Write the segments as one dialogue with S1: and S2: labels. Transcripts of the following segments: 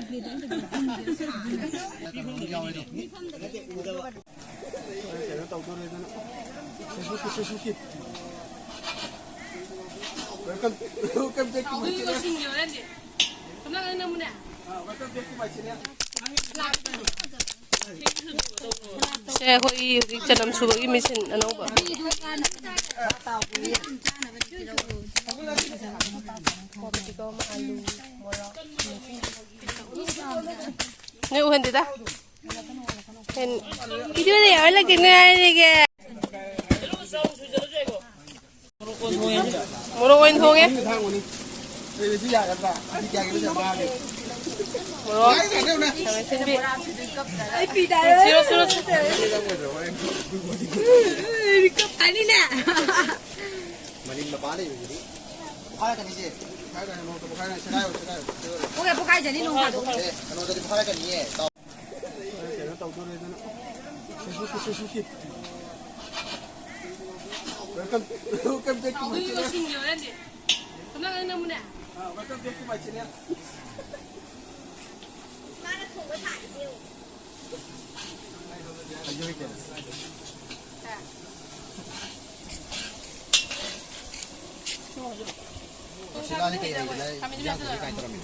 S1: Xe khôi chân nằm xuống cái mình xin ăn đâu vậy? Nếu hình thì ta hình cái thứ này ở là cái này này kìa. Một đôi thôi nhé. Rồi, xin vị. Xin cấp tay đi nè. Mà đi mà bán đi gì? Khai cái gì? Khai cái nó tôi khai này sẽ đây. Ôi, tôi khai gì nó đâu? Nó tôi khai cái gì? Tao. Nó tao tôi đây nó. Sushi. Welcome to my channel. Welcome to my channel. Silali kayo nila. Diyan ko kay Torami.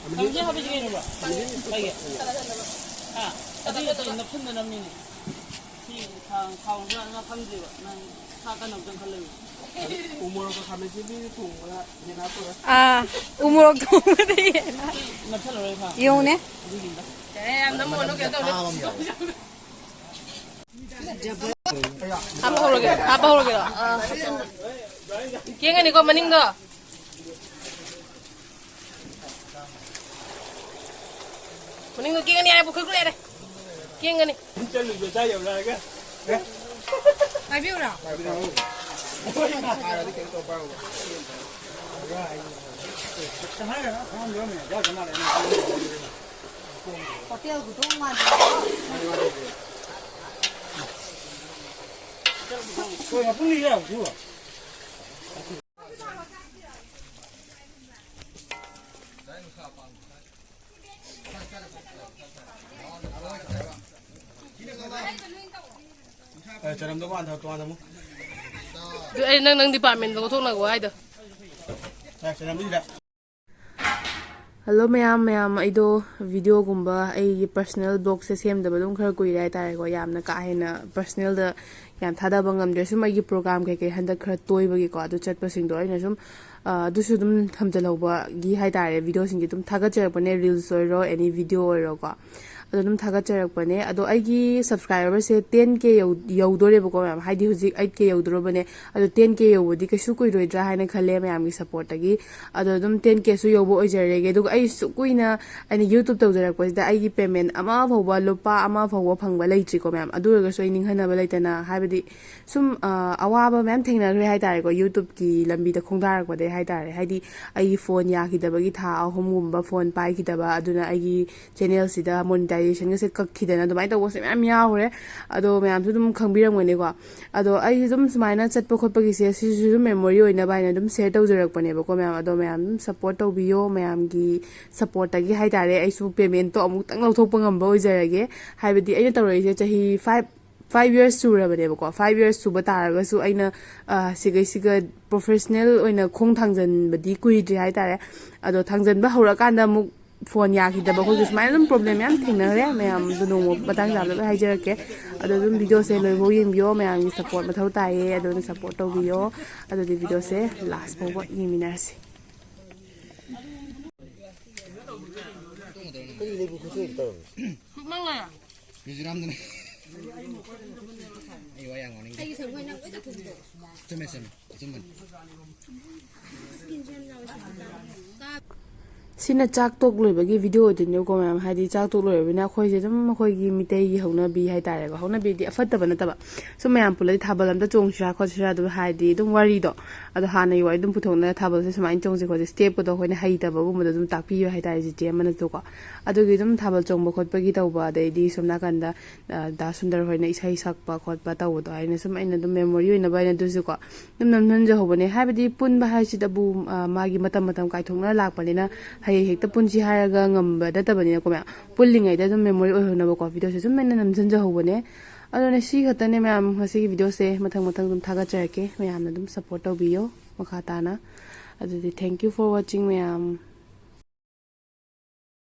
S1: Kami diyan habi sige nila. Lagi. Ito napun na namin. Si khang na khangji ba. Nang saka nang khalo. Umurok ka kami sibi thung wala hina to. Umurok thung di. Napsalo ray pa. Yung ne? Em namo no kaya to. Apa holo kira? Kian ni ko maning do. Maning do kian ni ay bukul kule deh. Kian ni. Chân được sai dầu ra cái. Ai biết đâu? Ai biết đâu. Ai là đi kiếm tô bao. Cái này nó không nhớ mình, giao cho nó lại. Có tiêu của tôi ngoài. Tôi mà không đi đâu chứ. Cho nên tôi có ăn thầu toàn không? Tụi nâng department có thuốc nào của ai được? Cho nên đi đấy. Hello ma'am aido video gumba ai personal blog se sem da balum khar koi rai tai ko yamna ka hena personal da yam thada bangam de sum ai program ke handa khar toy bagi ko adu chat pasing do ina sum du su dum thamjaloba gi hai tare video sing gi dum thaga cher bane reels oi ro any video oi ro ko adum thaga cher bane ado ai gi subscriber se 10k yo do re ko ma'am haidi huzik 8k yo do bane ado 10k yo bodi ke su koi roi dra haina khale ma'am gi support gi ado dum 10k su yo bo oi jare ge du ai su kuina ani YouTube to jara ko da ai gi payment ama phawba lupa ama phawba phangba leitri ko ma'am adu ga so ning hana ba leitana habidi sum awaba ma'am thengna gre hai tare ko YouTube ki lambi da khongdar ko de hai tare haidi ai phone ya ki da bagi tha ahum gumba phone pai ki da ba aduna ai gi channel si da monetization ga se kakkhiba do mai to se ma'am yaure ado ma'am su dum khangbiram ngone ko ado ai dum sumaina chatpa khotpa gi se su memory oina ba na dum share to jarak pane ba ko ma'am ado ma'am support to biyo ma'am gi support gi hai tare ai su payment to amuk tang lau thokpa ngamba oi jarage haibadi aina tawrei se chahi 5 years surabane ba ko 5 years suba taraga su aina siga professional oina khong thangjan badi kuidri hai tare ado thangjan ba hora kanda muk phone ya ki da ba ko smai dum problem yam thingna re ma'am du no batang jam da hai jarake ado dum video se loi bo yim bio ma'am support ma thau tai ado support to bio ado di video se last bo yiminasi mang là gì làm thế này yang ngon ini sina chak tok loi bagi video din yo ko ma'am haidi chak tok loi bina khoi je dum khoi gi mitei gi hona bi hai tare ko hona bi di afata bana taba so ma'am pulai thabalam da chong sha kho sha du haidi dum wari do ado hana yi wai dum puthona thabal se smain chong se ko step ko do hoina hai taba gum da dum takpi hai tare je je mana to ko ado gi dum thabal chong ba khot pa gi taw ba dai di somna kan da sundar hoina isai sak pa khot pa taw do aina sum aina dum memory oina ba na du su ko dum nam nan je hobane haibadi pun ba hai si da bu magi matam kai thongna lak pa ni na ꯍꯌꯦꯡ ꯍꯦꯛꯇ ꯄꯨꯟꯁꯤ ꯍꯥꯏꯔꯒ ꯉꯝꯕ ꯅꯠꯇꯕꯅꯤꯅꯀꯣ ꯃꯌꯥꯝ ꯄꯨꯜꯂꯤꯉꯩꯗ ꯑꯗꯨꯝ memory ꯑꯣꯏꯍꯧꯅꯕꯀꯣ ꯚꯤꯗꯤꯑꯣꯁꯦ ꯁꯨꯝ ꯑꯩꯅ ꯅꯝꯁꯤꯟꯖꯍꯧꯕꯅꯦ ꯑꯗꯨꯅ ꯁꯤ ꯈꯛꯇꯅꯦ ꯃꯌꯥꯝ ꯉꯁꯤꯒꯤ ꯚꯤꯗꯤꯑꯣꯁꯦ ꯃꯊꯪ ꯑꯗꯨꯝ ꯊꯥꯒꯠꯆꯔꯛꯀꯦ ꯃꯌꯥꯝꯅ ꯑꯗꯨꯝ ꯁꯞꯄꯣꯔꯠ ꯇꯧꯕꯤꯌꯣ ꯃꯈꯥ ꯇꯥꯅ ꯑꯗꯨꯗꯤ ꯊꯦꯡꯛ ꯌꯨ ꯐꯣꯔ ꯋꯥꯆꯤꯡ ꯃꯌꯥꯝ